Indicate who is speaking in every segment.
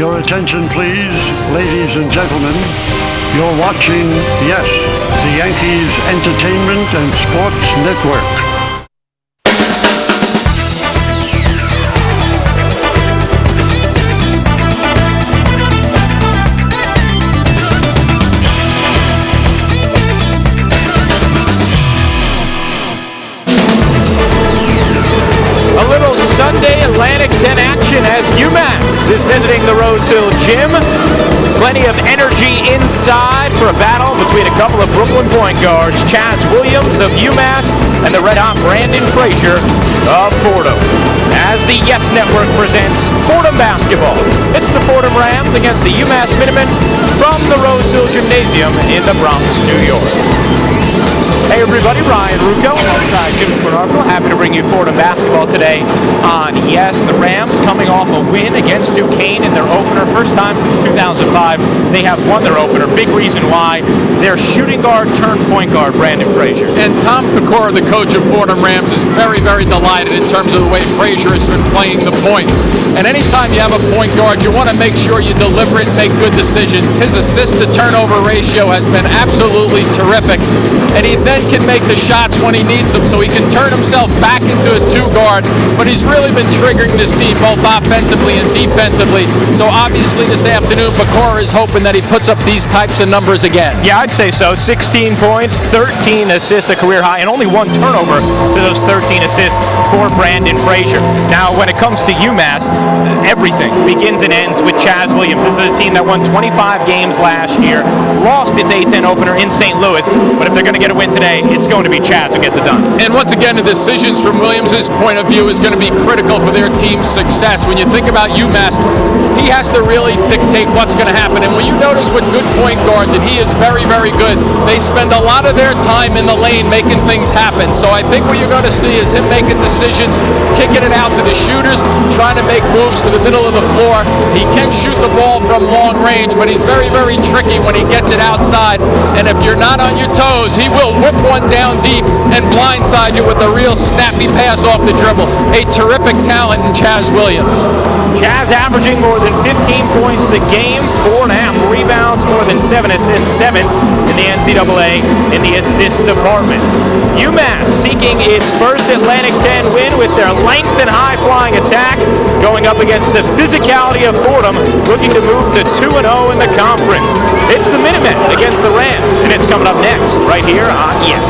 Speaker 1: Your attention, please, ladies and gentlemen. You're watching, yes, the Yankees Entertainment and Sports Network.
Speaker 2: Sunday Atlantic 10 action as UMASS is visiting the Rose Hill Gym. Plenty of energy inside for a battle between a couple of Brooklyn point guards, Chaz Williams of UMass and the red-hot Brandon Frazier of Fordham. As the Yes Network presents Fordham basketball, it's the Fordham Rams against the UMass Minutemen from the Rose Hill Gymnasium in the Bronx, New York. Hey everybody, Ryan Rucco alongside Jim Sparnarkle. Happy to bring you Fordham basketball today on Yes. The Rams coming off a win against Duquesne in their opener. First time since 2005 they have won their opener. Big reason why, their shooting guard turned point guard, Brandon Frazier.
Speaker 3: And Tom Pecora, the coach of Fordham Rams, is very, very delighted in terms of the way Frazier has been playing the point. And anytime you have a point guard, you want to make sure you deliver it and make good decisions. His assist-to-turnover ratio has been absolutely terrific. And he then can make the shots when he needs them, so he can turn himself back into a two-guard. But he's really been triggering this team both offensively and defensively. So obviously this afternoon, Pecora is hoping that he puts up these types of numbers again.
Speaker 2: Yeah, I'd say so. 16 points, 13 assists, a career high, and only one turnover to those 13 assists for Brandon Frazier. Now, when it comes to UMass, everything begins and ends with Chaz Williams. This is a team that won 25 games last year, lost its A-10 opener in St. Louis, but if they're going to get a win today, it's going to be Chaz who gets it done.
Speaker 3: And once again, the decisions from Williams' point of view is going to be critical for their team's success. When you think about UMass, he has to really dictate what's going to happen. And when you notice with good point guards, and he is very, very good, they spend a lot of their time in the lane making things happen. So I think what you're going to see is him making decisions, kicking it out to the shooters, trying to make moves to the middle of the floor. He can shoot the ball from long range, but he's very, very tricky when he gets it outside. And if you're not on your toes, he will whip one down deep and blindside you with a real snappy pass off the dribble. A terrific talent in Chaz Williams.
Speaker 2: Chaz averaging more than 15 points a game, 4.5 rebounds, more than 7 assists, 7 in the NCAA in the assist department. UMass seeking its first Atlantic 10 win with their length and high-flying attack, going up against the physicality of Fordham, looking to move to 2-0 in the conference. It's the Minutemen against the Rams, and it's coming up next, right here on Yes.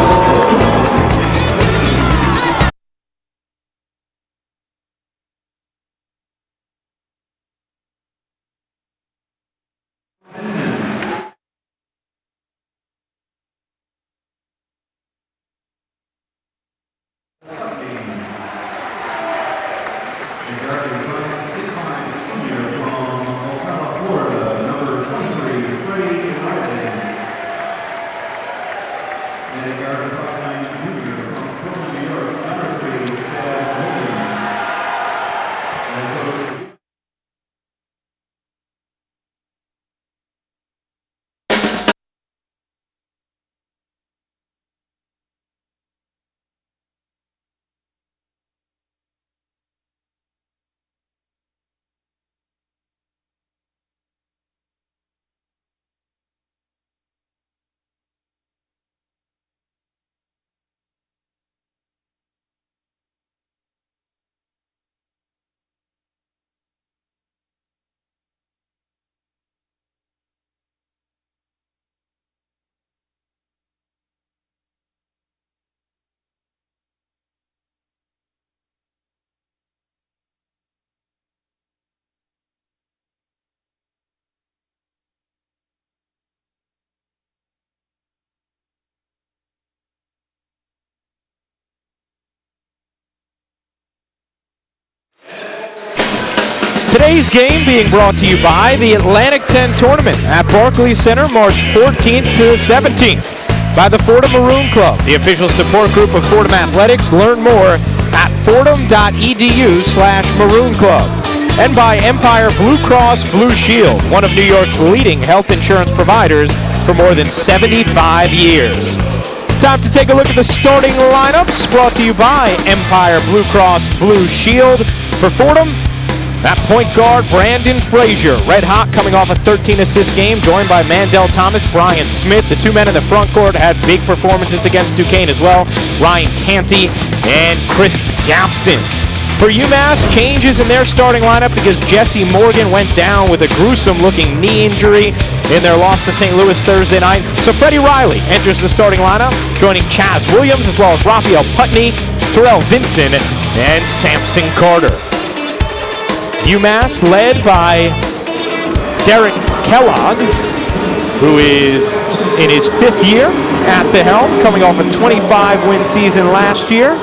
Speaker 2: Today's game being brought to you by the Atlantic 10 Tournament at Barclays Center, March 14th to the 17th. By the Fordham Maroon Club, the official support group of Fordham Athletics. Learn more at fordham.edu/Maroon Club. And by Empire Blue Cross Blue Shield, one of New York's leading health insurance providers for more than 75 years. Time to take a look at the starting lineups, brought to you by Empire Blue Cross Blue Shield. For Fordham, That point guard, Brandon Frazier, red hot, coming off a 13-assist game, joined by Mandel Thomas, Brian Smith. The two men in the front court had big performances against Duquesne as well. Ryan Canty and Chris Gaston. For UMass, changes in their starting lineup because Jesse Morgan went down with a gruesome-looking knee injury in their loss to St. Louis Thursday night. So Freddie Riley enters the starting lineup, joining Chaz Williams as well as Raphael Putney, Terrell Vinson, and Samson Carter. UMass led by Derek Kellogg, who is in his 5th year at the helm, coming off a 25-win season last year.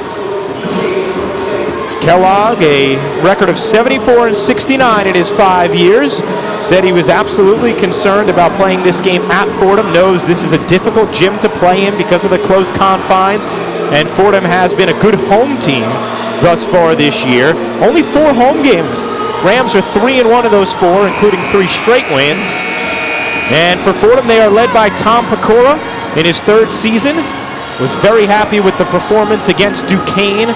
Speaker 2: Kellogg, a record of 74-69 in his 5 years, said he was absolutely concerned about playing this game at Fordham, knows this is a difficult gym to play in because of the close confines, and Fordham has been a good home team thus far this year. Only 4 home games. Rams are 3-1 of those 4, including 3 straight wins. And for Fordham, they are led by Tom Pecora in his 3rd season. Was very happy with the performance against Duquesne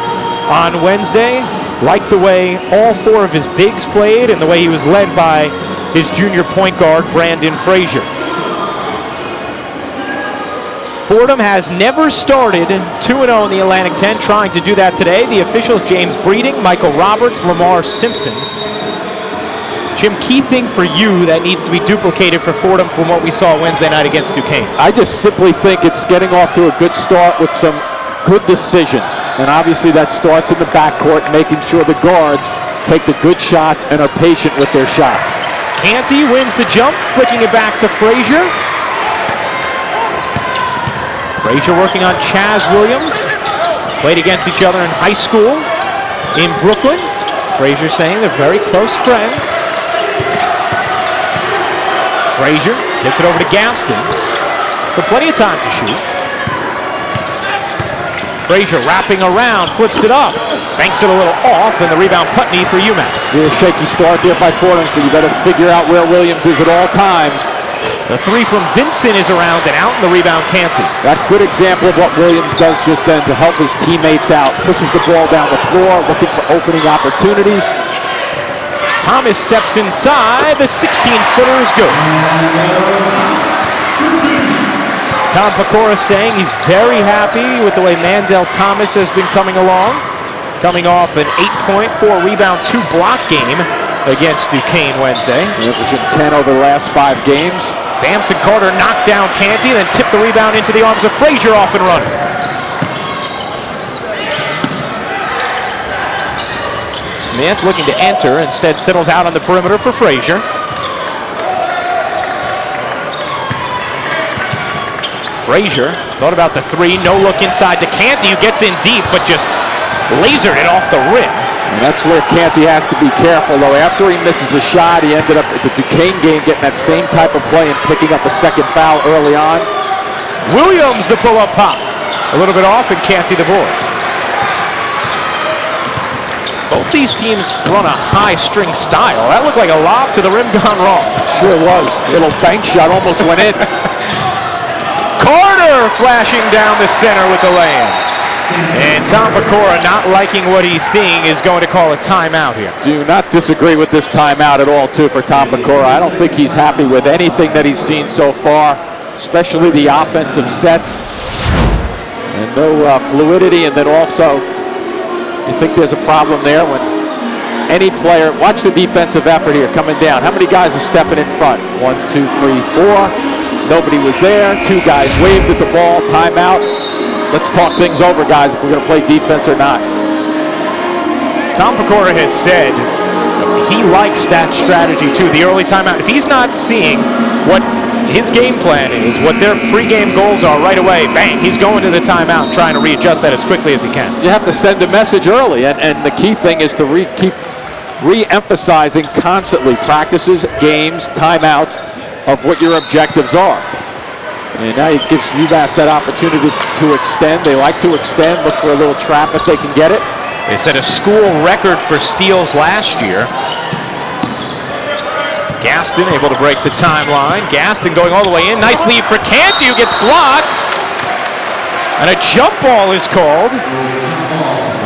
Speaker 2: on Wednesday. Liked the way all 4 of his bigs played and the way he was led by his junior point guard, Brandon Frazier. Fordham has never started 2-0 in the Atlantic 10, trying to do that today. The officials, James Breeding, Michael Roberts, Lamar Simpson. Jim, key thing for you that needs to be duplicated for Fordham from what we saw Wednesday night against Duquesne?
Speaker 4: I just simply think it's getting off to a good start with some good decisions. And obviously that starts in the backcourt, making sure the guards take the good shots and are patient with their shots.
Speaker 2: Canty wins the jump, flicking it back to Frazier. Frazier working on Chaz Williams. Played against each other in high school in Brooklyn. Frazier saying they're very close friends. Frazier gets it over to Gaston. Still plenty of time to shoot. Frazier wrapping around, flips it up. Banks it a little off, and the rebound Putney for UMass.
Speaker 4: A shaky start there by Fordham, but you better figure out where Williams is at all times.
Speaker 2: The 3 from Vincent is around and out, and the rebound Canty.
Speaker 4: That good example of what Williams does just then to help his teammates out. Pushes the ball down the floor, looking for opening opportunities.
Speaker 2: Thomas steps inside. The 16-footer is good. Tom Pecora saying he's very happy with the way Mandel Thomas has been coming along. Coming off an 8-point, 4-rebound, 2-block game against Duquesne Wednesday.
Speaker 4: Averaging 10 over the last 5 games.
Speaker 2: Samson Carter knocked down Canty, then tipped the rebound into the arms of Frazier, off and running. Smith looking to enter, instead settles out on the perimeter for Frazier. Frazier thought about the 3, no look inside to Canty, who gets in deep, but just lasered it off the rim.
Speaker 4: And that's where Canty has to be careful, though. After he misses a shot, he ended up at the Duquesne game getting that same type of play and picking up a 2nd foul early on.
Speaker 2: Williams, the pull-up pop. A little bit off, and Canty the board. Both these teams run a high-string style. That looked like a lob to the rim gone wrong.
Speaker 4: Sure was. Little bank shot almost went in.
Speaker 2: Carter flashing down the center with the lay-in. And Tom Pecora, not liking what he's seeing, is going to call a timeout here.
Speaker 4: Do not disagree with this timeout at all, too, for Tom Pecora. I don't think he's happy with anything that he's seen so far, especially the offensive sets. And no fluidity, and then also, you think there's a problem there when any player, watch the defensive effort here coming down. How many guys are stepping in front? 1, 2, 3, 4. Nobody was there. 2 guys waved at the ball, timeout. Let's talk things over, guys, if we're going to play defense or not.
Speaker 2: Tom Pecora has said he likes that strategy, too, the early timeout. If he's not seeing what his game plan is, what their pregame goals are right away, bang, he's going to the timeout, trying to readjust that as quickly as he can.
Speaker 4: You have to send a message early, and the key thing is to keep re-emphasizing constantly practices, games, timeouts of what your objectives are. And now it gives UMass that opportunity to extend. They like to extend, look for a little trap if they can get it.
Speaker 2: They set a school record for steals last year. Gaston able to break the timeline. Gaston going all the way in. Nice lead for Canty, who gets blocked. And a jump ball is called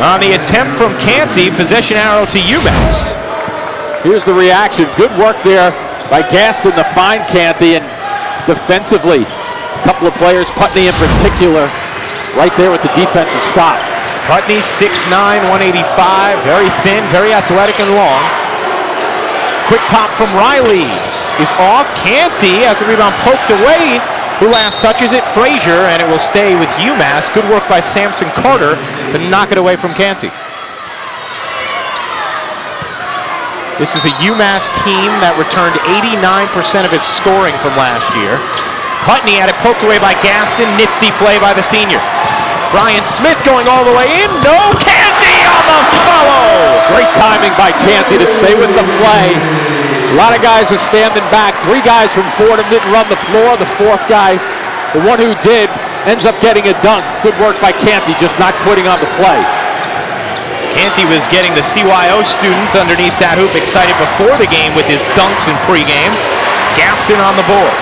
Speaker 2: on the attempt from Canty. Possession arrow to UMass.
Speaker 4: Here's the reaction. Good work there by Gaston to find Canty, and defensively, a couple of players, Putney in particular, right there with the defensive stop.
Speaker 2: Putney, 6'9", 185, very thin, very athletic and long. Quick pop from Riley is off. Canty has the rebound poked away. Who last touches it? Frazier, and it will stay with UMass. Good work by Samson Carter to knock it away from Canty. This is a UMass team that returned 89% of its scoring from last year. Putney had it poked away by Gaston. Nifty play by the senior. Brian Smith going all the way in. No, Canty on the follow.
Speaker 4: Great timing by Canty to stay with the play. A lot of guys are standing back. 3 guys from Fordham didn't run the floor. The 4th guy, the one who did, ends up getting a dunk. Good work by Canty, just not quitting on the play.
Speaker 2: Canty was getting the CYO students underneath that hoop excited before the game with his dunks in pregame. Gaston on the board.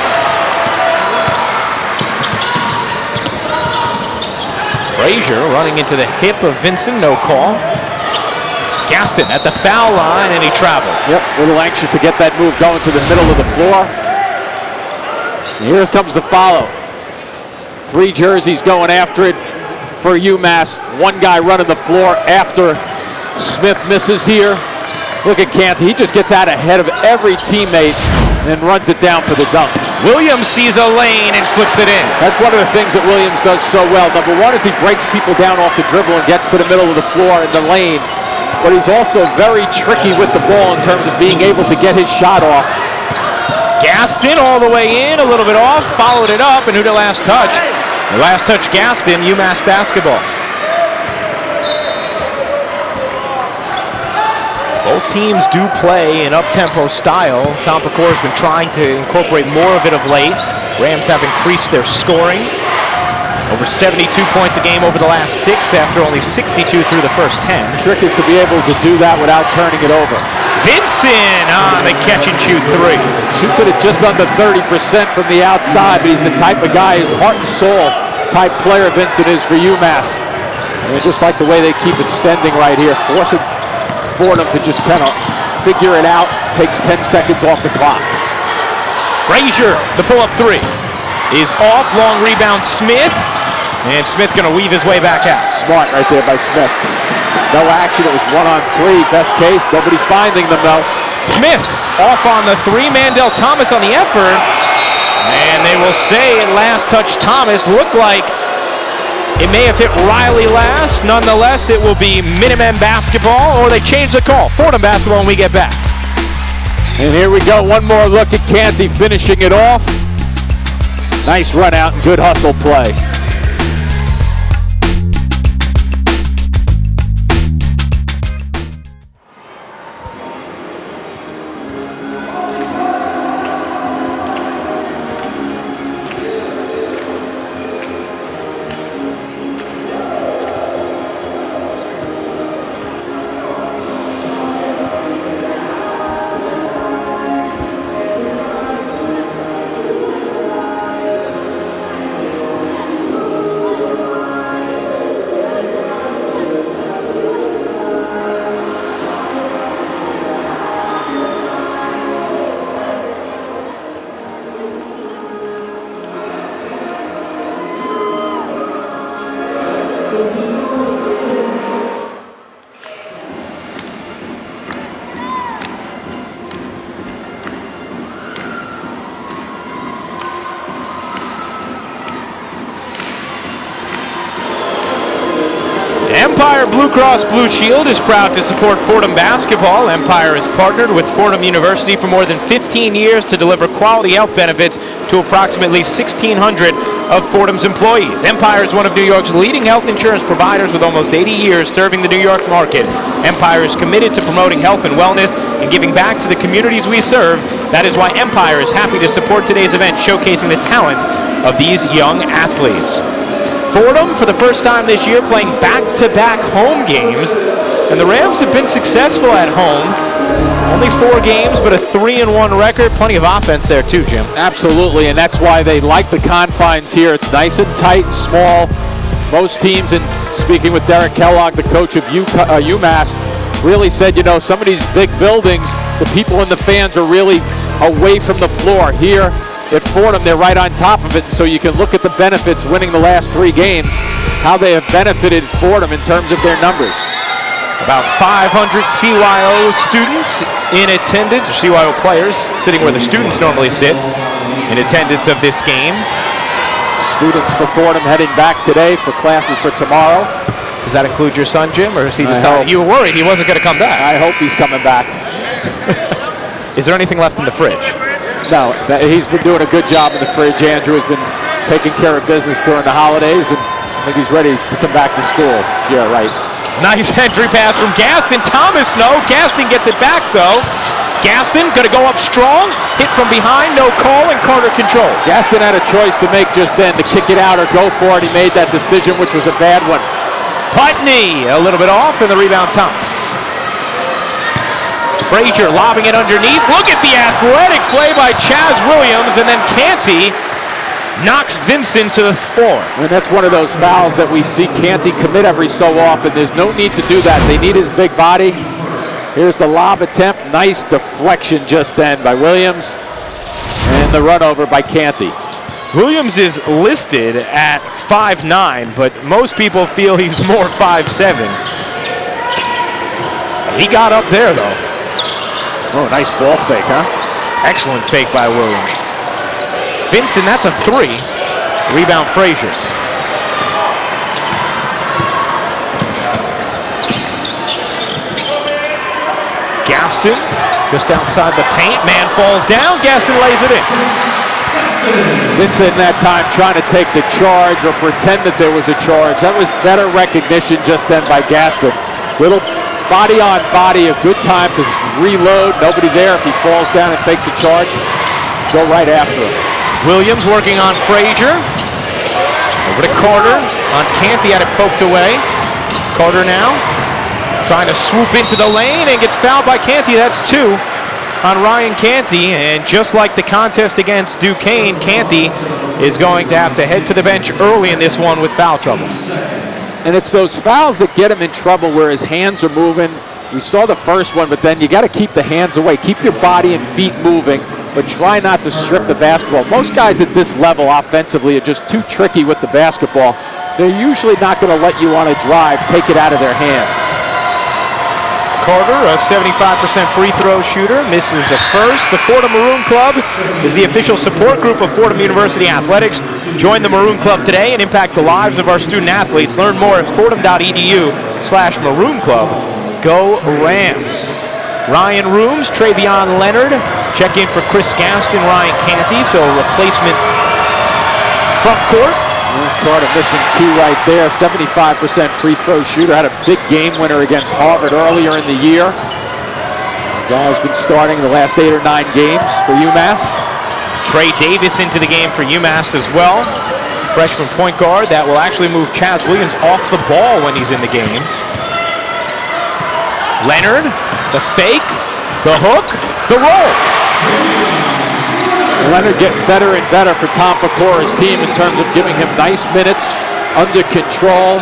Speaker 2: Frazier running into the hip of Vincent, no call. Gaston at the foul line, and he traveled.
Speaker 4: Yep, a little anxious to get that move going to the middle of the floor. And here comes the follow. 3 jerseys going after it for UMass. 1 guy running the floor after Smith misses here. Look at Canty, he just gets out ahead of every teammate and runs it down for the dunk.
Speaker 2: Williams sees a lane and flips it in.
Speaker 4: That's one of the things that Williams does so well. Number 1 is he breaks people down off the dribble and gets to the middle of the floor in the lane. But he's also very tricky with the ball in terms of being able to get his shot off.
Speaker 2: Gaston all the way in, a little bit off, followed it up, and who the last touch? The last touch, Gaston, UMass basketball. Both teams do play in up-tempo style. Tom Pecor has been trying to incorporate more of it of late. Rams have increased their scoring. Over 72 points a game over the last 6 after only 62 through the first 10.
Speaker 4: The trick is to be able to do that without turning it over.
Speaker 2: Vincent on the catch-and-shoot 3.
Speaker 4: Shoots it at just under 30% from the outside, but he's the type of guy, his heart and soul type player Vincent is for UMass. And just like the way they keep extending right here, forcing Fordham to just kind of figure it out, takes 10 seconds off the clock.
Speaker 2: Frazier, the pull-up 3, is off. Long rebound, Smith. And Smith going to weave his way back out.
Speaker 4: Smart right there by Smith. No action, it was 1-on-3, best case. Nobody's finding them though.
Speaker 2: Smith off on the 3, Mandel Thomas on the effort. And they will say at last touch Thomas. Looked like it may have hit Riley last. Nonetheless, it will be Minutemen basketball, or they change the call. Fordham basketball when we get back.
Speaker 4: And here we go, one more look at Canty finishing it off. Nice run out and good hustle play.
Speaker 2: Empire Blue Cross Blue Shield is proud to support Fordham basketball. Empire has partnered with Fordham University for more than 15 years to deliver quality health benefits to approximately 1,600 of Fordham's employees. Empire is one of New York's leading health insurance providers with almost 80 years serving the New York market. Empire is committed to promoting health and wellness and giving back to the communities we serve. That is why Empire is happy to support today's event, showcasing the talent of these young athletes. Fordham, for the first time this year, playing back-to-back home games, and the Rams have been successful at home. Only 4 games, but a 3-1 record. Plenty of offense there too, Jim.
Speaker 4: Absolutely, and that's why they like the confines here. It's nice and tight and small. Most teams, and speaking with Derek Kellogg, the coach of UMass, really said, you know, some of these big buildings, the people and the fans are really away from the floor. Here at Fordham, they're right on top of it, so you can look at the benefits winning the last 3 games, how they have benefited Fordham in terms of their numbers.
Speaker 2: About 500 CYO students in attendance, or CYO players sitting where the students normally sit in attendance of this game.
Speaker 4: Students for Fordham heading back today for classes for tomorrow.
Speaker 2: Does that include your son, Jim, or is he decided? You were worried he wasn't going to come back.
Speaker 4: I hope he's coming back.
Speaker 2: Is there anything left in the fridge?
Speaker 4: No, he's been doing a good job in the fridge. Andrew has been taking care of business during the holidays, and I think he's ready to come back to school. Yeah, right.
Speaker 2: Nice entry pass from Gaston. Thomas, no. Gaston gets it back, though. Gaston going to go up strong. Hit from behind, no call, and Carter controls.
Speaker 4: Gaston had a choice to make just then, to kick it out or go for it. He made that decision, which was a bad one.
Speaker 2: Putney a little bit off, and the rebound Thomas. Frazier lobbing it underneath. Look at the athletic play by Chaz Williams, and then Canty knocks Vincent to the floor.
Speaker 4: And that's one of those fouls that we see Canty commit every so often. There's no need to do that. They need his big body. Here's the lob attempt. Nice deflection just then by Williams. And the run over by Canty.
Speaker 2: Williams is listed at 5'9", but most people feel he's more 5'7". He got up there, though.
Speaker 4: Oh, nice ball fake, huh?
Speaker 2: Excellent fake by Williams. Vincent, that's a 3. Rebound Frazier. Gaston, just outside the paint. Man falls down. Gaston lays it in.
Speaker 4: Vincent in that time trying to take the charge or pretend that there was a charge. That was better recognition just then by Gaston. Little body on body, a good time to reload. Nobody there. If he falls down and fakes a charge, go right after him.
Speaker 2: Williams working on Frazier. Over to Carter. On Canty, had it poked away. Carter now trying to swoop into the lane and gets fouled by Canty. That's 2 on Ryan Canty. And just like the contest against Duquesne, Canty is going to have to head to the bench early in this one with foul trouble.
Speaker 4: And it's those fouls that get him in trouble where his hands are moving. We saw the first one, but then you got to keep the hands away. Keep your body and feet moving, but try not to strip the basketball. Most guys at this level offensively are just too tricky with the basketball. They're usually not going to let you on a drive take it out of their hands.
Speaker 2: Carter, a 75% free throw shooter, misses the first. The Fordham Maroon Club is the official support group of Fordham University Athletics. Join the Maroon Club today and impact the lives of our student athletes. Learn more at fordham.edu/Maroon Club. Go Rams. Ryan Rooms, Travion Leonard. Check in for Chris Gaston, Ryan Canty, so replacement front court.
Speaker 4: Carter missing 2 right there. 75% free throw shooter. Had a big game winner against Harvard earlier in the year. The guy's been starting the last 8 or 9 games for UMass.
Speaker 2: Trey Davis into the game for UMass as well. Freshman point guard that will actually move Chaz Williams off the ball when he's in the game. Leonard, the fake, the hook, the roll.
Speaker 4: Leonard getting better and better for Tom Pecora's team in terms of giving him nice minutes, under control.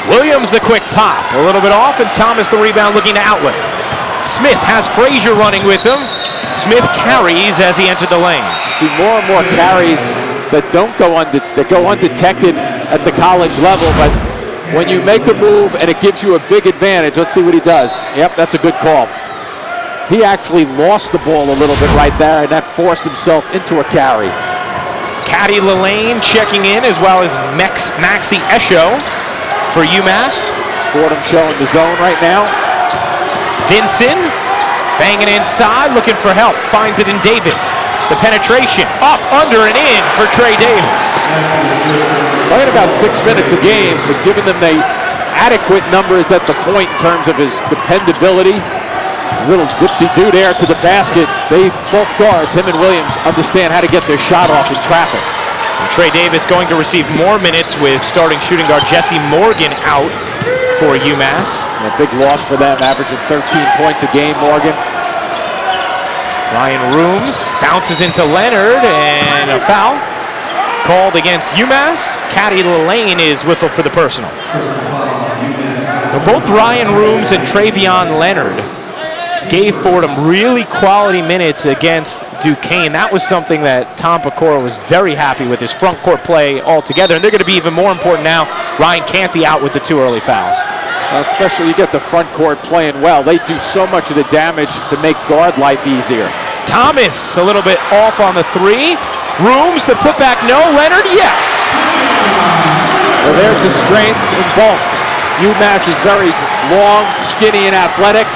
Speaker 2: Williams the quick pop, a little bit off, and Thomas the rebound looking to outlet. Smith has Frazier running with him. Smith carries as he entered the lane.
Speaker 4: See more and more carries that go undetected at the college level, but when you make a move and it gives you a big advantage, let's see what he does. Yep, that's a good call. He actually lost the ball a little bit right there, and that forced himself into a carry.
Speaker 2: Caddy Lelane checking in, as well as Maxi Esho for UMass.
Speaker 4: Fordham showing the zone right now.
Speaker 2: Vincent banging inside, looking for help. Finds it in Davis. The penetration, up, under, and in for Trey Davis.
Speaker 4: Playing about 6 minutes a game, but giving them the adequate numbers at the point in terms of his dependability. Little dipsy-do there to the basket. They, both guards, him and Williams, understand how to get their shot off in traffic.
Speaker 2: And Trey Davis going to receive more minutes with starting shooting guard Jesse Morgan out for UMass.
Speaker 4: A big loss for them, averaging 13 points a game, Morgan.
Speaker 2: Ryan Rooms bounces into Leonard, and a foul called against UMass. Caddy Lelane is whistled for the personal. Both Ryan Rooms and Travion Leonard gave Fordham really quality minutes against Duquesne. That was something that Tom Pecora was very happy with, his front court play altogether. And they're going to be even more important now. Ryan Canty out with the 2 early fouls.
Speaker 4: Especially you get the front court playing well. They do so much of the damage to make guard life easier.
Speaker 2: Thomas a little bit off on the 3. Rooms, the putback, no. Leonard, yes.
Speaker 4: Well, there's the strength and bulk. UMass is very long, skinny, and athletic.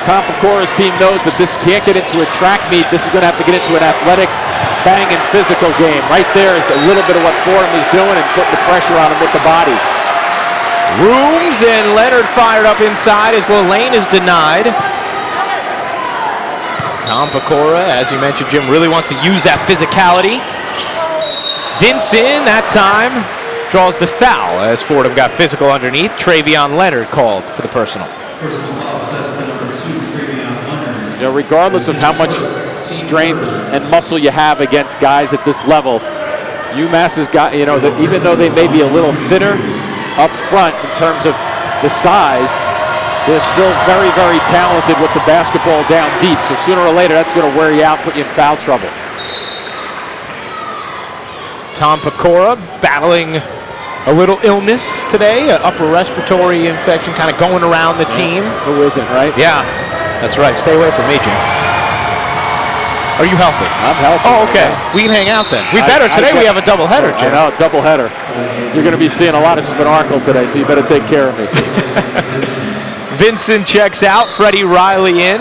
Speaker 4: Tom Pecora's team knows that this can't get into a track meet. This is going to have to get into an athletic, banging physical game. Right there is a little bit of what Fordham is doing and putting the pressure on them with the bodies.
Speaker 2: Rooms and Leonard fired up inside as Lane is denied. Tom Pecora, as you mentioned, Jim, really wants to use that physicality. Vincent, that time, draws the foul as Fordham got physical underneath. Travion Leonard called for the personal.
Speaker 4: You know, regardless of how much strength and muscle you have against guys at this level, UMass has got, you know, even though they may be a little thinner up front in terms of the size, they're still very, very talented with the basketball down deep. So sooner or later, that's going to wear you out, put you in foul trouble.
Speaker 2: Tom Pecora battling a little illness today, an upper respiratory infection kind of going around the team.
Speaker 4: Who isn't, right?
Speaker 2: Yeah, that's right. Stay away from me, Jim. Are you healthy?
Speaker 4: I'm healthy.
Speaker 2: Oh, okay. We can hang out then. We better. Today we have a doubleheader, Jim.
Speaker 4: I know, doubleheader. You're going to be seeing a lot of Spinarkle today, so you better take care of me.
Speaker 2: Vincent checks out. Freddie Riley in.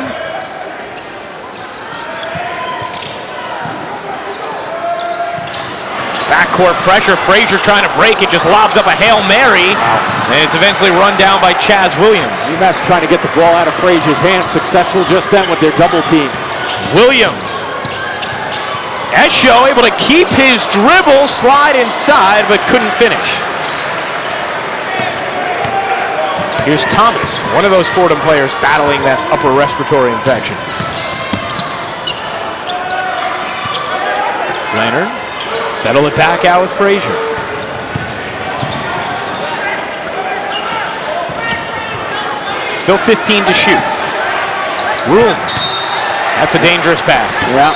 Speaker 2: Backcourt pressure. Frazier trying to break it, just lobs up a Hail Mary. And it's eventually run down by Chaz Williams.
Speaker 4: UMass trying to get the ball out of Frazier's hands. Successful just then with their double team.
Speaker 2: Williams. Esho able to keep his dribble, slide inside, but couldn't finish. Here's Thomas, one of those Fordham players battling that upper respiratory infection. Leonard, settle it back out with Frazier. Still 15 to shoot. Rooms. That's a dangerous pass.
Speaker 4: Yeah.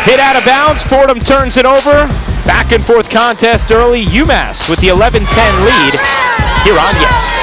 Speaker 2: Hit out of bounds. Fordham turns it over. Back and forth contest early. UMass with the 11-10 lead here on Yes.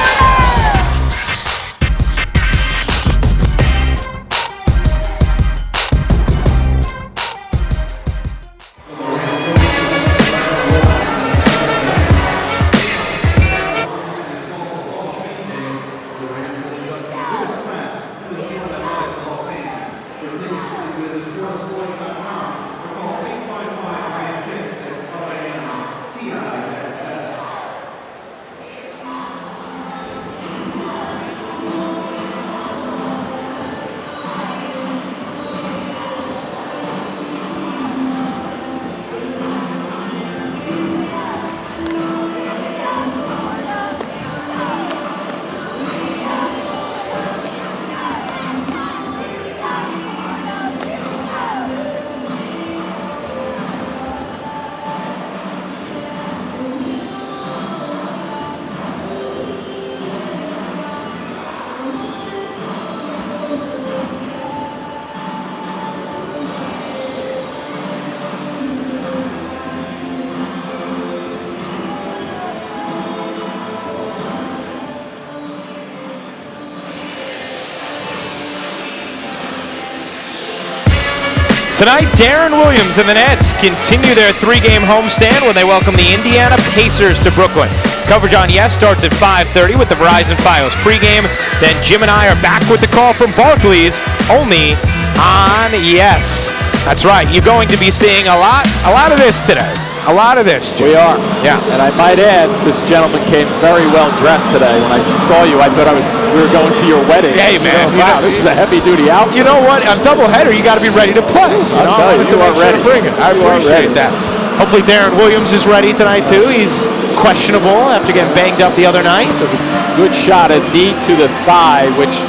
Speaker 2: Tonight, Darren Williams and the Nets continue their 3-game homestand when they welcome the Indiana Pacers to Brooklyn. Coverage on Yes starts at 5:30 with the Verizon Fios pregame. Then Jim and I are back with the call from Barclays, only on Yes. That's right, you're going to be seeing a lot of this today. A lot of this, Jim.
Speaker 4: We are.
Speaker 2: Yeah.
Speaker 4: And I might add, this gentleman came very well dressed today. When I saw you, I thought we were going to your wedding.
Speaker 2: Hey, man.
Speaker 4: Wow, this is a heavy-duty outfit.
Speaker 2: You know what? A doubleheader, you got to be ready to play.
Speaker 4: I'll tell you, you are ready.
Speaker 2: I appreciate that. Hopefully Darren Williams is ready tonight, too. He's questionable after getting banged up the other night.
Speaker 4: Took a good shot, a knee to the thigh, which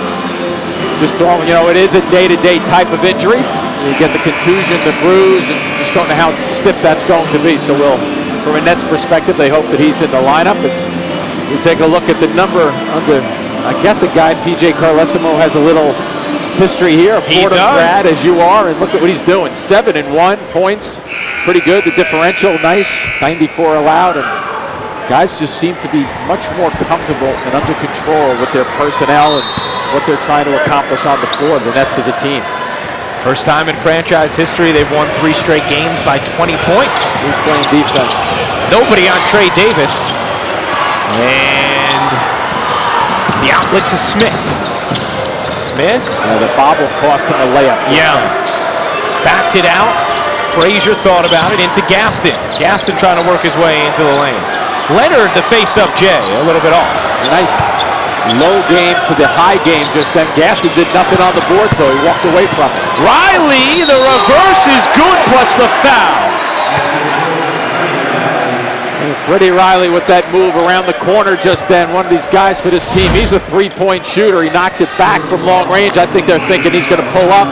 Speaker 4: just throwing, you know, it is a day-to-day type of injury. You get the contusion, the bruise, and just don't know how stiff that's going to be. So from a Nets perspective, they hope that he's in the lineup. And We take a look at the number under, I guess, a guy, P.J. Carlesimo, has a little history here. Fordham grad, as you are, and look at what he's doing. 7-1 points. Pretty good. The differential, nice. 94 allowed. And guys just seem to be much more comfortable and under control with their personnel and what they're trying to accomplish on the floor, the Nets as a team.
Speaker 2: First time in franchise history they've won 3 straight games by 20 points.
Speaker 4: Who's playing defense?
Speaker 2: Nobody on Trey Davis. And the outlet to Smith. Smith.
Speaker 4: The bobble cost him a layup.
Speaker 2: Yeah. Backed it out. Frazier thought about it into Gaston. Gaston trying to work his way into the lane. Leonard, the face-up Jay, a little bit off.
Speaker 4: A nice low game to the high game just then. Gaston did nothing on the board, so he walked away from it.
Speaker 2: Riley, the reverse is good, plus the foul.
Speaker 4: And Freddie Riley with that move around the corner just then. One of these guys for this team. He's a three-point shooter. He knocks it back from long range. I think they're thinking he's going to pull up.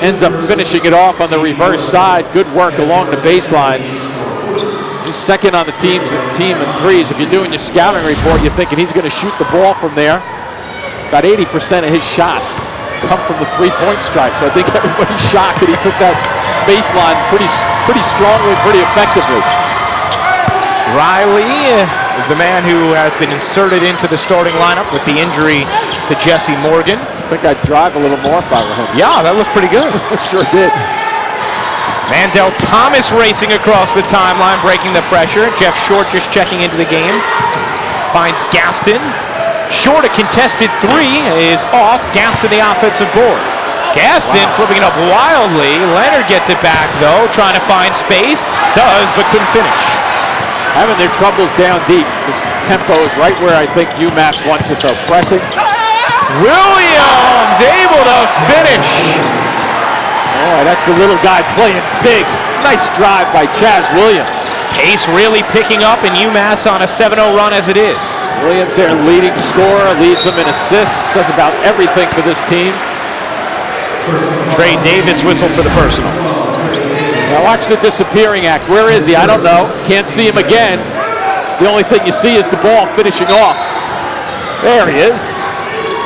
Speaker 4: Ends up finishing it off on the reverse side. Good work along the baseline. He's second on the team in threes. If you're doing your scouting report, you're thinking he's going to shoot the ball from there. About 80% of his shots come from the three-point stripe. So I think everybody's shocked that he took that baseline pretty strongly, pretty effectively.
Speaker 2: Riley, the man who has been inserted into the starting lineup with the injury to Jesse Morgan.
Speaker 4: I think I'd drive a little more if I were him.
Speaker 2: Yeah, that looked pretty good.
Speaker 4: It sure did.
Speaker 2: Mandel Thomas racing across the timeline, breaking the pressure. Jeff Short just checking into the game. Finds Gaston. Short, a contested 3 is off. Gaston the offensive board. Gaston flipping it up wildly. Leonard gets it back though, trying to find space. Does, but couldn't finish.
Speaker 4: Having their troubles down deep. This tempo is right where I think UMass wants it though. Pressing.
Speaker 2: Williams able to finish.
Speaker 4: Oh, that's the little guy playing big. Nice drive by Chaz Williams.
Speaker 2: Pace really picking up in UMass on a 7-0 run as it is.
Speaker 4: Williams their leading scorer, leads them in assists, does about everything for this team.
Speaker 2: Trey Davis whistled for the personal.
Speaker 4: Now watch the disappearing act. Where is he? I don't know. Can't see him again. The only thing you see is the ball finishing off. There he is.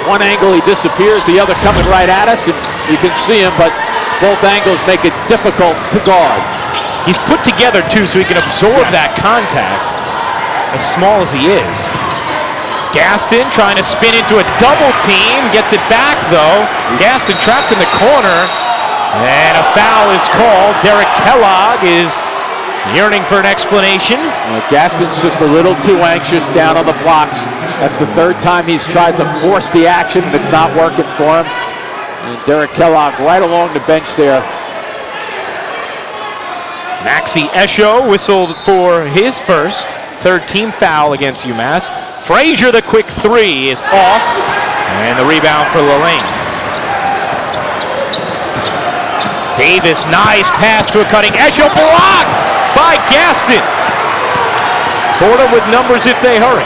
Speaker 4: One angle he disappears, the other coming right at us, and you can see him, but both angles make it difficult to guard.
Speaker 2: He's put together too so he can absorb that contact, as small as he is. Gaston trying to spin into a double team, gets it back though. Gaston trapped in the corner, and a foul is called. Derek Kellogg is yearning for an explanation.
Speaker 4: Gaston's just a little too anxious down on the blocks. That's the third time he's tried to force the action, and it's not working for him. And Derek Kellogg right along the bench there.
Speaker 2: Maxi Esho whistled for his first third team foul against UMass. Frazier, the quick 3 is off, and the rebound for Lalane. Davis, nice pass to a cutting Esho, blocked by Gaston. Fordham with numbers if they hurry.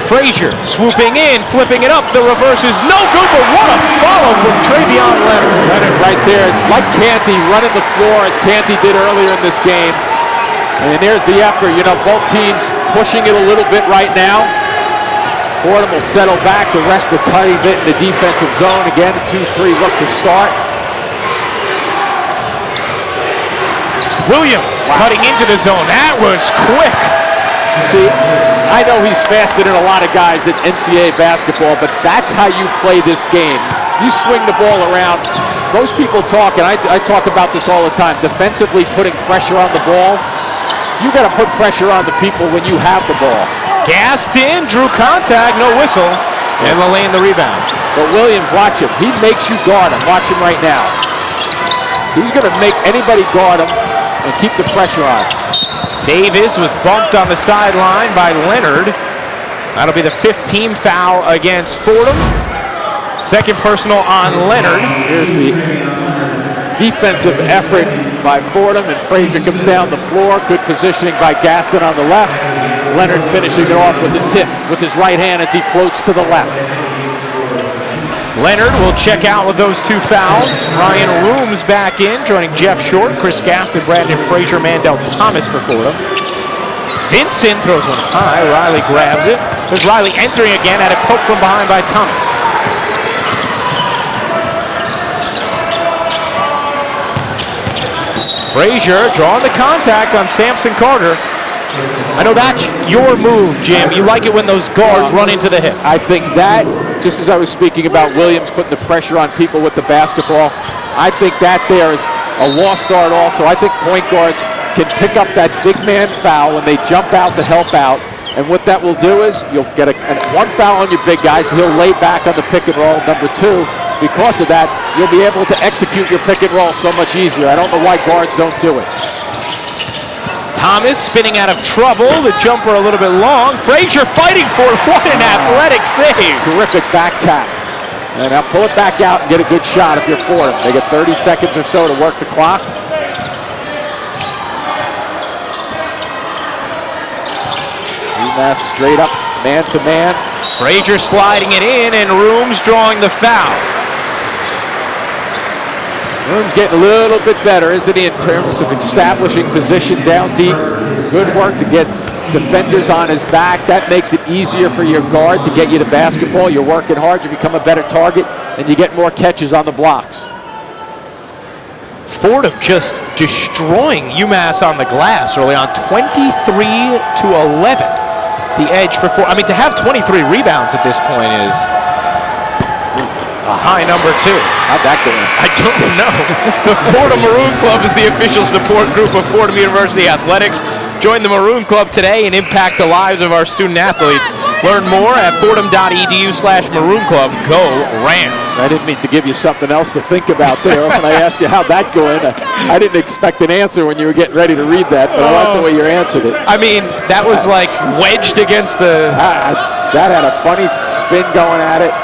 Speaker 2: Frazier swooping in, flipping it up. The reverse is no good, but what a follow from Travion Leonard.
Speaker 4: Leonard right there, like Canty, running the floor as Canty did earlier in this game. And there's the effort. You know, both teams pushing it a little bit right now. Fordham will settle back, the rest a tiny bit in the defensive zone. Again, a 2-3 look to start.
Speaker 2: Williams cutting into the zone. That was quick.
Speaker 4: See, I know he's faster than a lot of guys in NCAA basketball, but that's how you play this game. You swing the ball around. Most people talk, and I talk about this all the time, defensively putting pressure on the ball. You got to put pressure on the people when you have the ball.
Speaker 2: Gaston drew contact, no whistle, and Lalane the rebound.
Speaker 4: But Williams, watch him. He makes you guard him. Watch him right now. So he's going to make anybody guard him and keep the pressure on.
Speaker 2: Davis was bumped on the sideline by Leonard. That'll be the 15th foul against Fordham. Second personal on Leonard.
Speaker 4: Here's the defensive effort by Fordham, and Frazier comes down the floor. Good positioning by Gaston on the left. Leonard finishing it off with the tip with his right hand as he floats to the left.
Speaker 2: Leonard will check out with those 2 fouls. Ryan Rooms back in, joining Jeff Short, Chris Gaston, Brandon Frazier, Mandel Thomas for Fordham. Vincent throws one high. Riley grabs it. There's Riley entering again. Had a poke from behind by Thomas. Frazier drawing the contact on Samson Carter. I know that's your move, Jim. You like it when those guards run into the hip.
Speaker 4: I think that, just as I was speaking about Williams putting the pressure on people with the basketball, I think that there is a lost art also. I think point guards can pick up that big man foul when they jump out to help out. And what that will do is you'll get one foul on your big guys. He'll lay back on the pick and roll. Number two, because of that, you'll be able to execute your pick and roll so much easier. I don't know why guards don't do it.
Speaker 2: Thomas spinning out of trouble. The jumper a little bit long. Frazier fighting for it. What an athletic save.
Speaker 4: Terrific back tap. And now pull it back out and get a good shot if you're Fordham. They get 30 seconds or so to work the clock. UMass straight up, man to man.
Speaker 2: Frazier sliding it in, and Rooms drawing the foul.
Speaker 4: Rooms getting a little bit better, isn't he, in terms of establishing position down deep. Good work to get defenders on his back. That makes it easier for your guard to get you to basketball. You're working hard, you become a better target, and you get more catches on the blocks.
Speaker 2: Fordham just destroying UMass on the glass early on, 23-11. The edge for Fordham. I mean, to have 23 rebounds at this point is a high number too.
Speaker 4: How'd that go in?
Speaker 2: I don't know. The Fordham Maroon Club is the official support group of Fordham University Athletics. Join the Maroon Club today and impact the lives of our student athletes. Learn more at fordham.edu/Maroon Club. Go Rams.
Speaker 4: I didn't mean to give you something else to think about there when I asked you how'd that go in. I didn't expect an answer when you were getting ready to read that, but I like the way you answered it.
Speaker 2: I mean, that was like wedged against the...
Speaker 4: That had a funny spin going at it.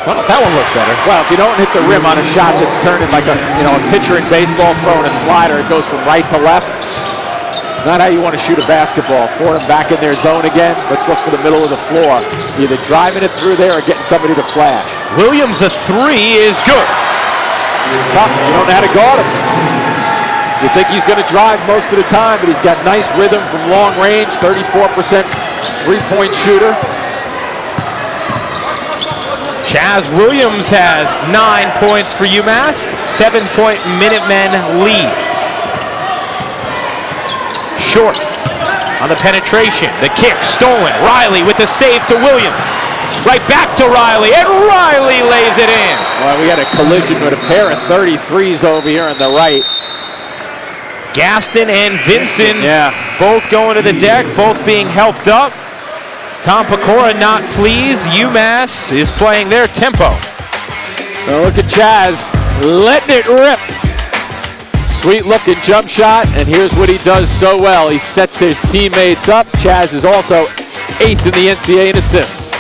Speaker 2: Well, that one looked better.
Speaker 4: Well, if you don't hit the rim on a shot that's turning like a pitcher in baseball throwing a slider, it goes from right to left. Not how you want to shoot a basketball. Fordham back in their zone again. Let's look for the middle of the floor. Either driving it through there or getting somebody to flash.
Speaker 2: Williams, a three is good.
Speaker 4: Tough. You don't know how to guard him. You think he's going to drive most of the time, but he's got nice rhythm from long range. 34% three-point shooter.
Speaker 2: Chaz Williams has 9 points for UMass. 7-point Minutemen lead. Short on the penetration. The kick stolen. Riley with the save to Williams. Right back to Riley, and Riley lays it in.
Speaker 4: Well, we got a collision with a pair of 33s over here on the right.
Speaker 2: Gaston and Vincent both going to the deck, both being helped up. Tom Pecora not pleased. UMass is playing their tempo.
Speaker 4: Now look at Chaz letting it rip. Sweet looking jump shot, and here's what he does so well. He sets his teammates up. Chaz is also 8th in the NCAA in assists.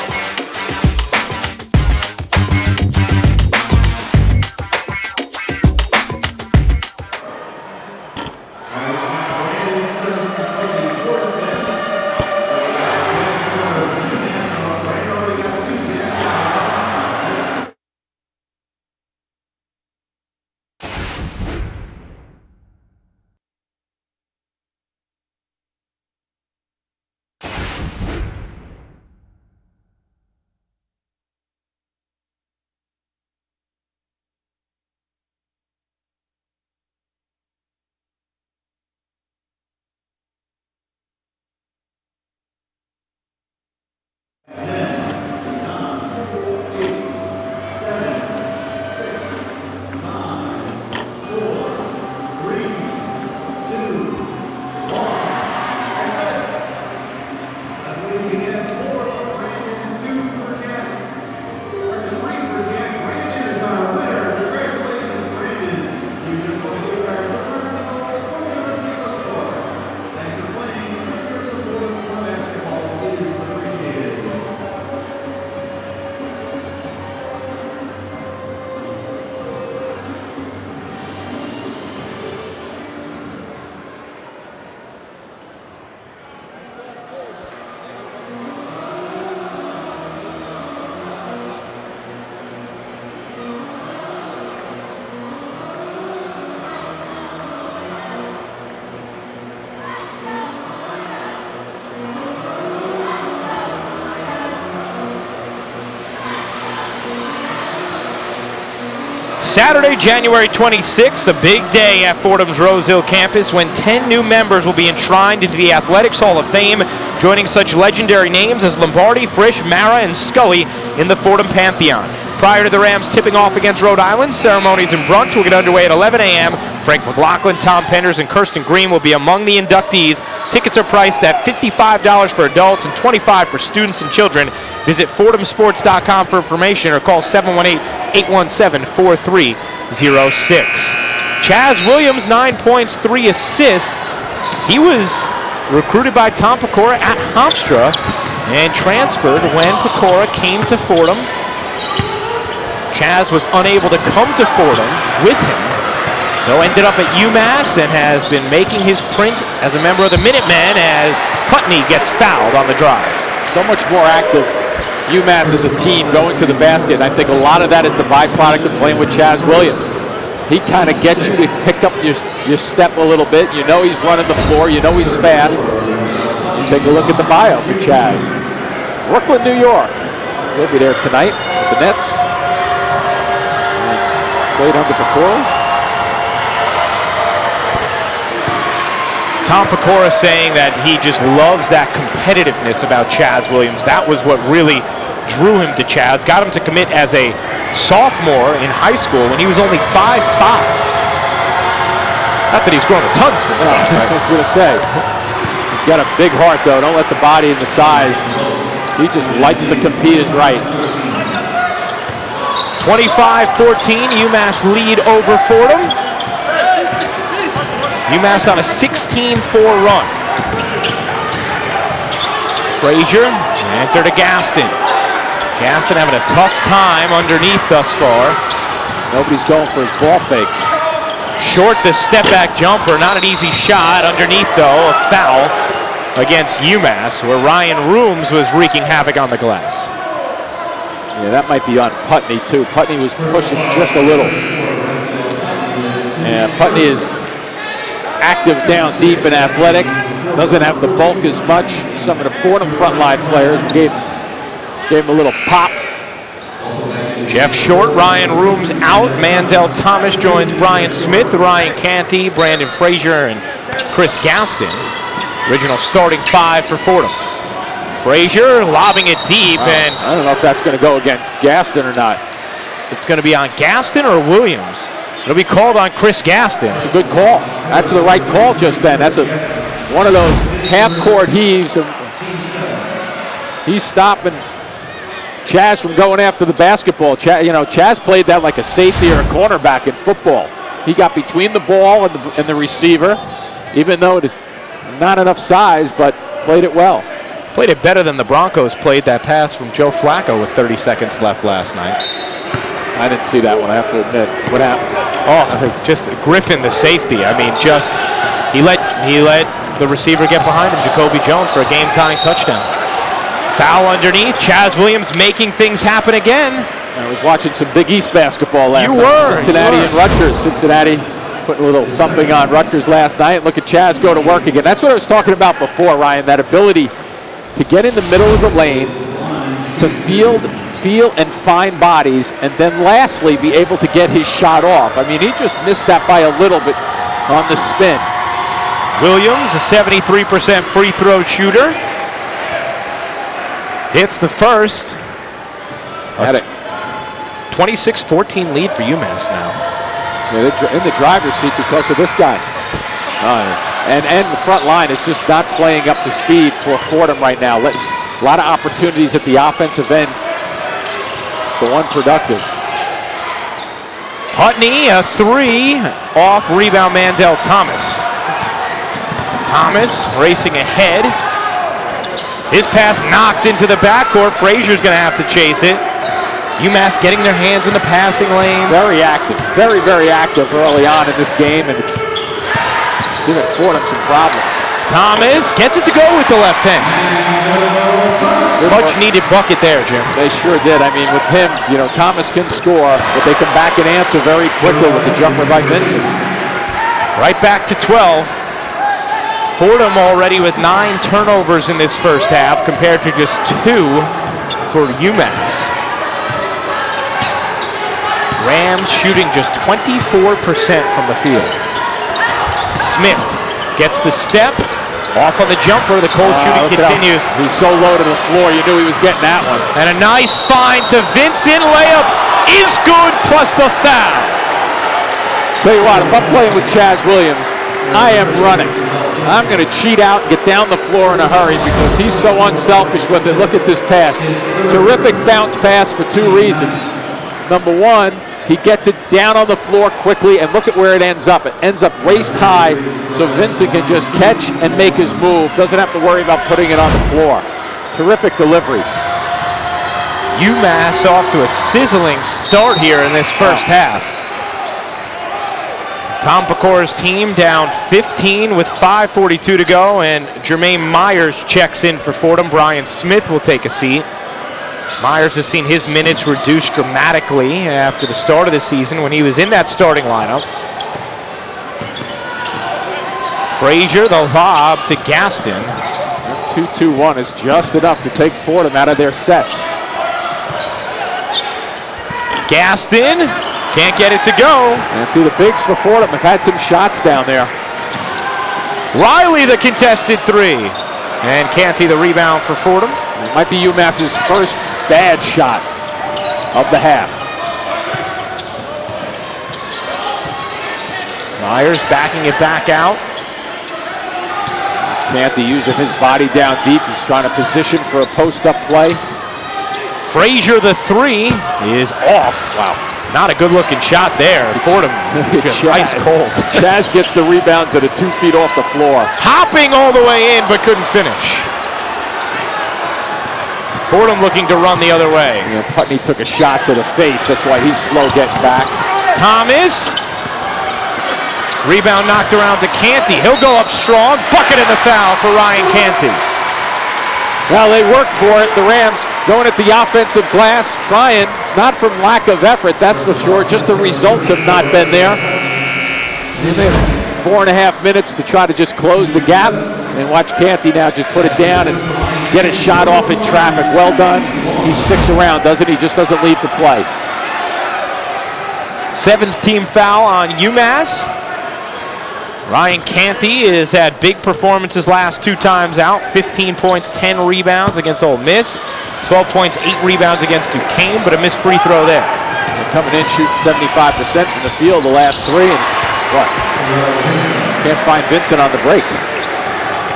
Speaker 2: Saturday, January 26th, a big day at Fordham's Rose Hill campus when 10 new members will be enshrined into the Athletics Hall of Fame, joining such legendary names as Lombardi, Frisch, Mara, and Scully in the Fordham Pantheon. Prior to the Rams tipping off against Rhode Island, ceremonies and brunch will get underway at 11 a.m. Frank McLaughlin, Tom Penders, and Kirsten Green will be among the inductees. Tickets are priced at $55 for adults and $25 for students and children. Visit FordhamSports.com for information or call 718-817-4306. Chaz Williams, 9 points, 3 assists. He was recruited by Tom Pecora at Hofstra and transferred when Pecora came to Fordham. Chaz was unable to come to Fordham with him, so ended up at UMass and has been making his print as a member of the Minutemen as Putney gets fouled on the drive.
Speaker 4: So much more active UMass as a team going to the basket. I think a lot of that is the byproduct of playing with Chaz Williams. He kind of gets you to pick up your step a little bit. You know he's running the floor. You know he's fast. You take a look at the bio for Chaz. Brooklyn, New York. He'll be there tonight with the Nets. Played under Pecora.
Speaker 2: Tom Pecora saying that he just loves that competitiveness about Chaz Williams. That was what really drew him to Chaz. Got him to commit as a sophomore in high school when he was only 5'5". Not that he's grown a ton since then.
Speaker 4: I was going to say. He's got a big heart, though. Don't let the body and the size. He just likes to compete is right.
Speaker 2: 25-14, UMass lead over Fordham. UMass on a 16-4 run. Frazier, enter to Gaston. Gaston having a tough time underneath thus far.
Speaker 4: Nobody's going for his ball fakes.
Speaker 2: Short the step back jumper, not an easy shot. Underneath though, a foul against UMass where Ryan Rooms was wreaking havoc on the glass.
Speaker 4: Yeah, that might be on Putney, too. Putney was pushing just a little. And Putney is active down deep and athletic. Doesn't have the bulk as much. Some of the Fordham frontline players gave him a little pop.
Speaker 2: Jeff Short, Ryan Rooms out. Mandel Thomas joins Brian Smith, Ryan Canty, Brandon Frazier, and Chris Gaston. Original starting five for Fordham. Frazier lobbing it deep, and
Speaker 4: I don't know if that's going to go against Gaston or not.
Speaker 2: It's going to be on Gaston or Williams. It'll be called on Chris Gaston.
Speaker 4: It's a good call. That's the right call just then. That's one of those half-court heaves. He's stopping Chaz from going after the basketball. Chaz played that like a safety or a cornerback in football. He got between the ball and the receiver, even though it is not enough size, but played it well.
Speaker 2: Played it better than the Broncos played that pass from Joe Flacco with 30 seconds left last night.
Speaker 4: I didn't see that one, I have to admit. What happened?
Speaker 2: Oh, just Griffin, the safety. I mean, just he let the receiver get behind him, Jacoby Jones, for a game-tying touchdown. Foul underneath. Chaz Williams making things happen again.
Speaker 4: I was watching some Big East basketball last night.
Speaker 2: You were.
Speaker 4: Cincinnati and Rutgers. Cincinnati putting a little thumping on Rutgers last night. Look at Chaz go to work again. That's what I was talking about before, Ryan, that ability to get in the middle of the lane, to feel and find bodies, and then lastly be able to get his shot off. I mean, he just missed that by a little bit on the spin.
Speaker 2: Williams, a 73% free throw shooter. Hits the first.
Speaker 4: Had it.
Speaker 2: 26-14 lead for UMass now.
Speaker 4: Yeah, they're in the driver's seat because of this guy. And the front line is just not playing up to speed for Fordham right now. A lot of opportunities at the offensive end. The one productive.
Speaker 2: Putney, a three off rebound Mandel Thomas. Thomas racing ahead. His pass knocked into the backcourt. Frazier's going to have to chase it. UMass getting their hands in the passing lanes.
Speaker 4: Very active, very, very active early on in this game, and it's giving Fordham some problems.
Speaker 2: Thomas gets it to go with the left hand. Much needed bucket there, Jim.
Speaker 4: They sure did. I mean, with him, Thomas can score, but they come back and answer very quickly with the jumper by Vincent.
Speaker 2: Right back to 12. Fordham already with 9 turnovers in this first half compared to just 2 for UMass. Rams shooting just 24% from the field. Smith gets the step. Off on the jumper, the cold shooting continues.
Speaker 4: He's so low to the floor, you knew he was getting that one.
Speaker 2: And a nice find to Vincent. Layup is good, plus the foul.
Speaker 4: Tell you what, if I'm playing with Chaz Williams, I am running. I'm going to cheat out and get down the floor in a hurry because he's so unselfish with it. Look at this pass. Terrific bounce pass for two reasons. Number one, he gets it down on the floor quickly, and look at where it ends up. It ends up waist high, so Vincent can just catch and make his move. Doesn't have to worry about putting it on the floor. Terrific delivery.
Speaker 2: UMass off to a sizzling start here in this first half. Tom Pecora's team down 15 with 5:42 to go, and Jermaine Myers checks in for Fordham. Brian Smith will take a seat. Myers has seen his minutes reduced dramatically after the start of the season when he was in that starting lineup. Frazier, the lob to Gaston.
Speaker 4: 2-2-1 is just enough to take Fordham out of their sets.
Speaker 2: Gaston can't get it to go.
Speaker 4: And see the bigs for Fordham have had some shots down there.
Speaker 2: Riley the contested three. And Canty the rebound for Fordham.
Speaker 4: It might be UMass's first bad shot of the half.
Speaker 2: Myers backing it back out.
Speaker 4: Canty using his body down deep. He's trying to position for a post-up play.
Speaker 2: Frazier the three is off. Wow. Not a good-looking shot there. Fordham just ice cold.
Speaker 4: Chaz gets the rebounds that are 2 feet off the floor.
Speaker 2: Hopping all the way in, but couldn't finish. Fordham looking to run the other way.
Speaker 4: Yeah, Putney took a shot to the face. That's why he's slow getting back.
Speaker 2: Thomas. Rebound knocked around to Canty. He'll go up strong. Bucket in the foul for Ryan Canty.
Speaker 4: Well, they worked for it. The Rams going at the offensive glass, trying. It's not from lack of effort, that's for sure. Just the results have not been there. And they have 4.5 minutes to try to just close the gap. And watch Canty now just put it down and get a shot off in traffic. Well done. He sticks around, doesn't he? Just doesn't leave the play.
Speaker 2: 7th-team foul on UMass. Ryan Canty has had big performances last 2 times out. 15 points, 10 rebounds against Ole Miss. 12 points, 8 rebounds against Duquesne, but a missed free throw there.
Speaker 4: They're coming in shooting 75% from the field the last 3, and what? Can't find Vincent on the break.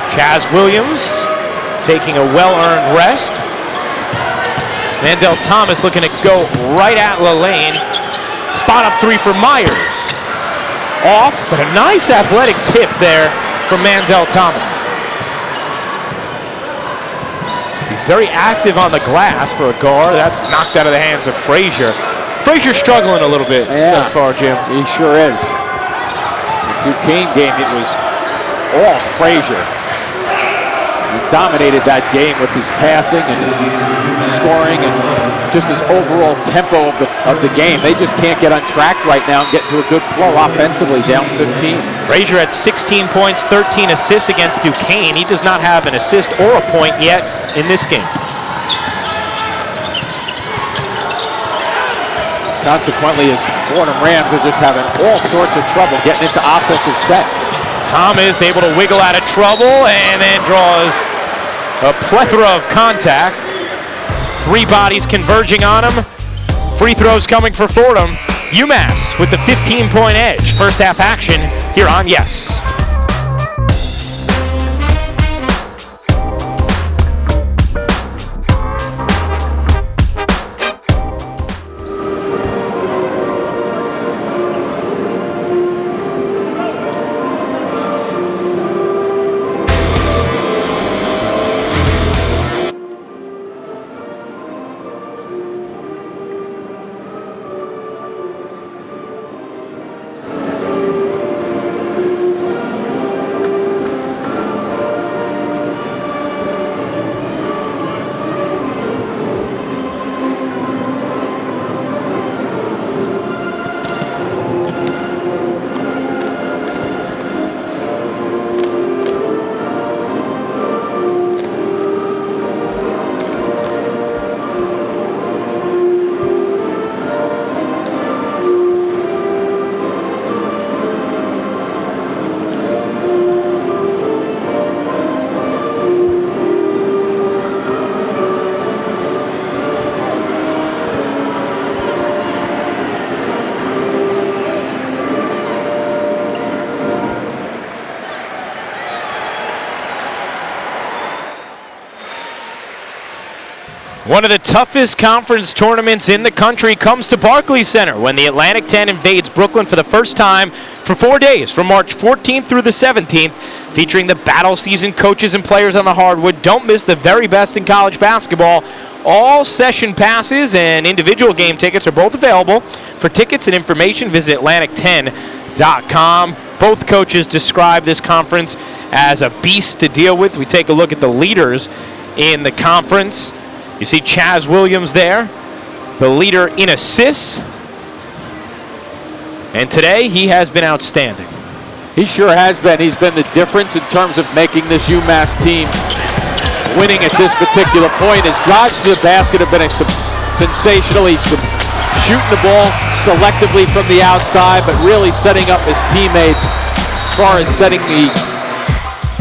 Speaker 2: Chaz Williams taking a well-earned rest. Mandel Thomas looking to go right at Lalane. Spot up 3 for Myers. Off, but a nice athletic tip there from Mandel Thomas. He's very active on the glass for a guard. That's knocked out of the hands of Frazier. Frazier's struggling a little bit thus far, Jim.
Speaker 4: He sure is. The Duquesne game, it was all Frazier. He dominated that game with his passing and his scoring and just his overall tempo of the game. They just can't get on track right now and get into a good flow offensively, down 15.
Speaker 2: Frazier had 16 points, 13 assists against Duquesne. He does not have an assist or a point yet in this game.
Speaker 4: Consequently, his Fordham Rams are just having all sorts of trouble getting into offensive sets.
Speaker 2: Thomas able to wiggle out of trouble and then draws a plethora of contact. 3 bodies converging on him. Free throws coming for Fordham. UMass with the 15-point edge. First half action here on Yes. One of the toughest conference tournaments in the country comes to Barclays Center when the Atlantic 10 invades Brooklyn for the first time for 4 days, from March 14th through the 17th, featuring the battle season coaches and players on the hardwood. Don't miss the very best in college basketball. All session passes and individual game tickets are both available. For tickets and information, visit Atlantic10.com. Both coaches describe this conference as a beast to deal with. We take a look at the leaders in the conference. You see Chaz Williams there, the leader in assists. And today he has been outstanding.
Speaker 4: He sure has been. He's been the difference in terms of making this UMass team winning at this particular point. His drives to the basket have been sensational. He's been shooting the ball selectively from the outside, but really setting up his teammates as far as setting the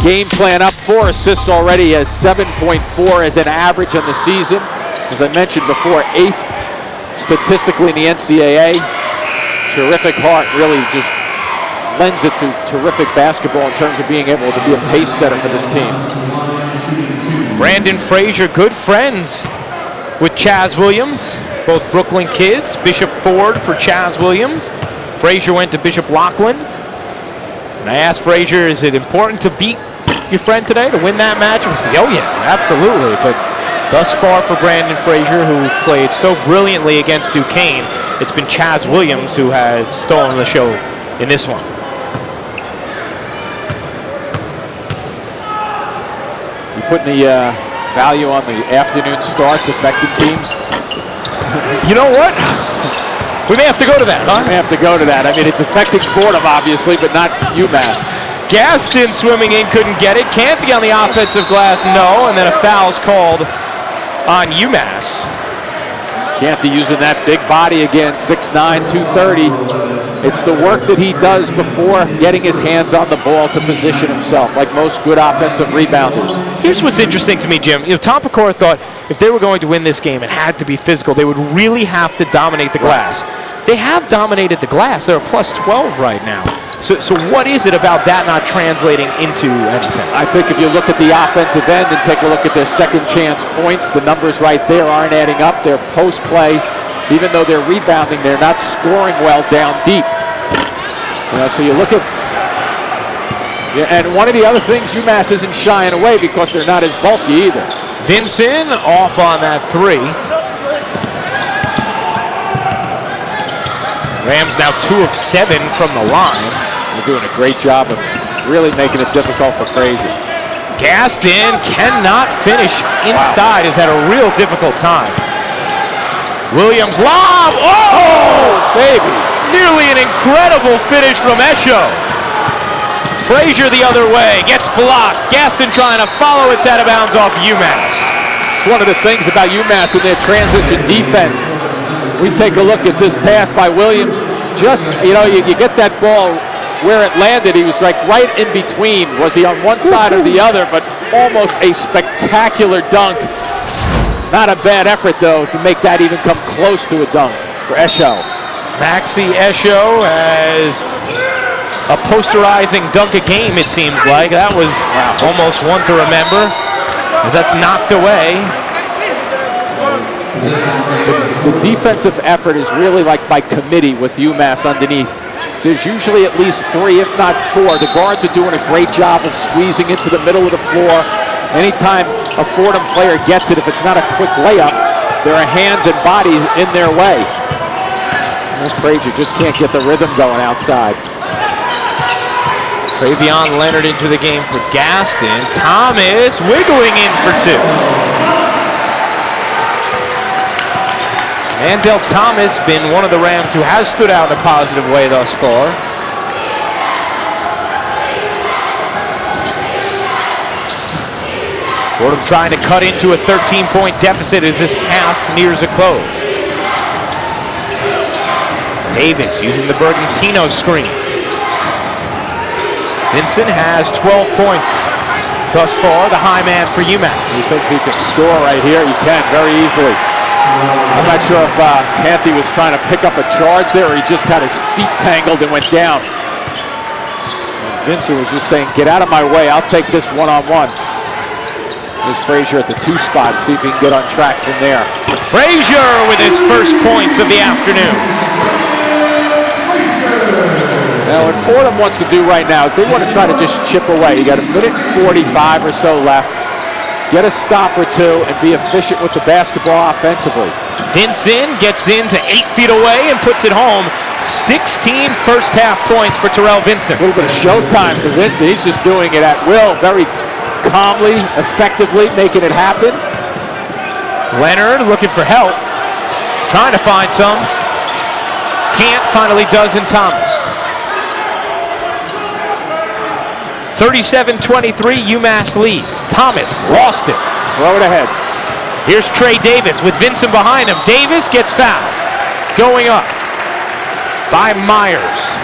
Speaker 4: game plan up. 4 assists already, has 7.4 as an average on the season. As I mentioned before, 8th statistically in the NCAA. Terrific heart, really just lends it to terrific basketball in terms of being able to be a pace setter for this team.
Speaker 2: Brandon Frazier, good friends with Chaz Williams, both Brooklyn kids. Bishop Ford for Chaz Williams. Frazier went to Bishop Loughlin. And I asked Frazier, is it important to beat your friend today to win that match? And he said, oh yeah, absolutely. But thus far for Brandon Frazier, who played so brilliantly against Duquesne, it's been Chaz Williams who has stolen the show in this one.
Speaker 4: You putting the value on the afternoon starts affecting teams?
Speaker 2: You know what? We may have to go to that, huh?
Speaker 4: We may have to go to that. I mean, it's affecting Fordham, obviously, but not UMass.
Speaker 2: Gaston swimming in, couldn't get it. Canty on the offensive glass, no. And then a foul's called on UMass.
Speaker 4: Canty using that big body again, 6'9", 230. It's the work that he does before getting his hands on the ball to position himself, like most good offensive rebounders.
Speaker 2: Here's what's interesting to me, Jim. Tom Pecora thought if they were going to win this game, it had to be physical. They would really have to dominate the glass. They have dominated the glass. They're a plus 12 right now. So what is it about that not translating into anything?
Speaker 4: I think if you look at the offensive end and take a look at their second chance points, the numbers right there aren't adding up. Their post play, even though they're rebounding, they're not scoring well down deep. So you look at, and one of the other things, UMass isn't shying away because they're not as bulky either.
Speaker 2: Vinson off on that 3. Rams now 2 of 7 from the line.
Speaker 4: They're doing a great job of really making it difficult for Frazier.
Speaker 2: Gaston cannot finish inside. Wow. Has had a real difficult time. Williams lob. Oh,
Speaker 4: baby.
Speaker 2: Nearly an incredible finish from Esho. Frazier the other way, gets blocked. Gaston trying to follow, it's out of bounds off UMass.
Speaker 4: It's one of the things about UMass in their transition defense. We take a look at this pass by Williams. Just, you get that ball where it landed. He was like right in between. Was he on one side or the other? But almost a spectacular dunk. Not a bad effort, though, to make that even come close to a dunk for Esho.
Speaker 2: Maxi Esho has a posterizing dunk a game, it seems like. That was almost one to remember, as that's knocked away.
Speaker 4: The defensive effort is really like by committee with UMass underneath. There's usually at least 3, if not 4. The guards are doing a great job of squeezing into the middle of the floor. Anytime a Fordham player gets it, if it's not a quick layup, there are hands and bodies in their way. Frazier just can't get the rhythm going outside.
Speaker 2: Travion Leonard into the game for Gaston. Thomas wiggling in for 2. Mandel Thomas been one of the Rams who has stood out in a positive way thus far. Fordham trying to cut into a 13-point deficit as this half nears a close. Davis using the Bergantino screen. Vincent has 12 points thus far, the high man for UMass.
Speaker 4: He thinks he can score right here. He can very easily. I'm not sure if Canty was trying to pick up a charge there or he just got his feet tangled and went down. And Vincent was just saying, get out of my way. I'll take this one-on-one. There's Frazier at the 2 spot. See if he can get on track from there.
Speaker 2: Frazier with his first points of the afternoon.
Speaker 4: Now, what Fordham wants to do right now is they want to try to just chip away. You got 1:45 or so left. Get a stop or two and be efficient with the basketball offensively.
Speaker 2: Vincent gets into 8 feet away and puts it home. 16 first half points for Terrell Vincent.
Speaker 4: A little bit of showtime for Vincent. He's just doing it at will, very calmly, effectively, making it happen.
Speaker 2: Leonard looking for help, trying to find some. Can't, finally does in Thomas. 37-23, UMass leads. Thomas lost it.
Speaker 4: Throw it ahead.
Speaker 2: Here's Trey Davis with Vincent behind him. Davis gets fouled. Going up by Myers.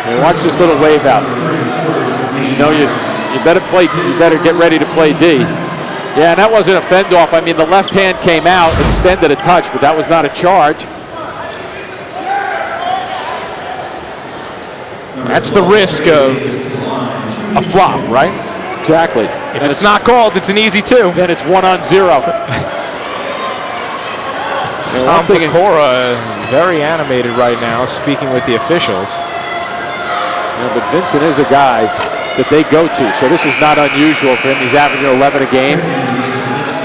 Speaker 4: Hey, watch this little wave out. You know you better play. You better get ready to play D. Yeah, and that wasn't a fend off. I mean, the left hand came out, extended a touch, but that was not a charge.
Speaker 2: That's the risk of a flop, right?
Speaker 4: Exactly.
Speaker 2: If it's not called, it's an easy 2.
Speaker 4: Then it's 1-on-0.
Speaker 2: Tom Pecora very animated right now, speaking with the officials.
Speaker 4: Yeah, but Vincent is a guy that they go to, so this is not unusual for him. He's averaging 11 a game.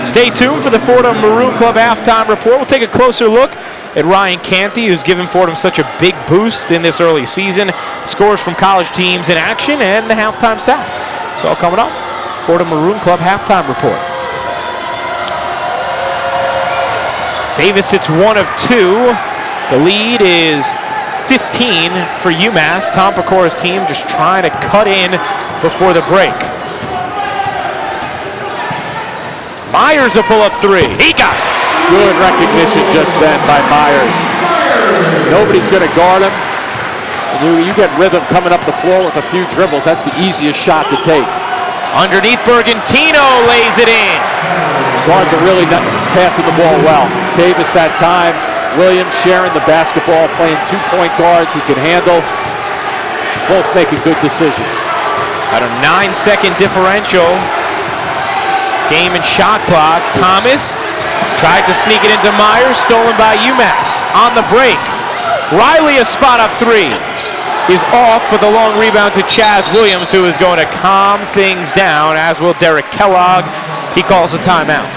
Speaker 2: Stay tuned for the Fordham Maroon Club halftime report. We'll take a closer look at Ryan Canty, who's given Fordham such a big boost in this early season. Scores from college teams in action and the halftime stats. It's all coming up. Fordham Maroon Club halftime report. Davis hits 1 of 2. The lead is 15 for UMass. Tom Pecora's team just trying to cut in before the break. Myers a pull-up 3. He got it.
Speaker 4: Good recognition just then by Myers. Nobody's going to guard him. And you get rhythm coming up the floor with a few dribbles. That's the easiest shot to take.
Speaker 2: Underneath, Bergantino lays it in.
Speaker 4: Guards are really not passing the ball well. Tavis that time. Williams sharing the basketball, playing 2-point guards who can handle. Both making good decisions.
Speaker 2: At a 9-second differential. Game and shot clock. Thomas tried to sneak it into Myers, stolen by UMass. On the break, Riley a spot up 3 is off, but the long rebound to Chaz Williams, who is going to calm things down, as will Derek Kellogg. He calls a timeout.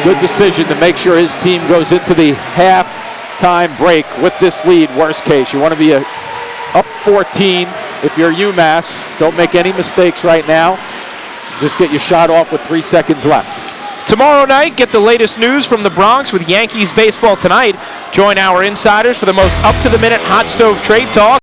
Speaker 4: Good decision to make sure his team goes into the halftime break with this lead. Worst case, you want to be up 14 if you're UMass. Don't make any mistakes right now. Just get your shot off with 3 seconds left.
Speaker 2: Tomorrow night, get the latest news from the Bronx with Yankees baseball tonight. Join our insiders for the most up-to-the-minute hot stove trade talk.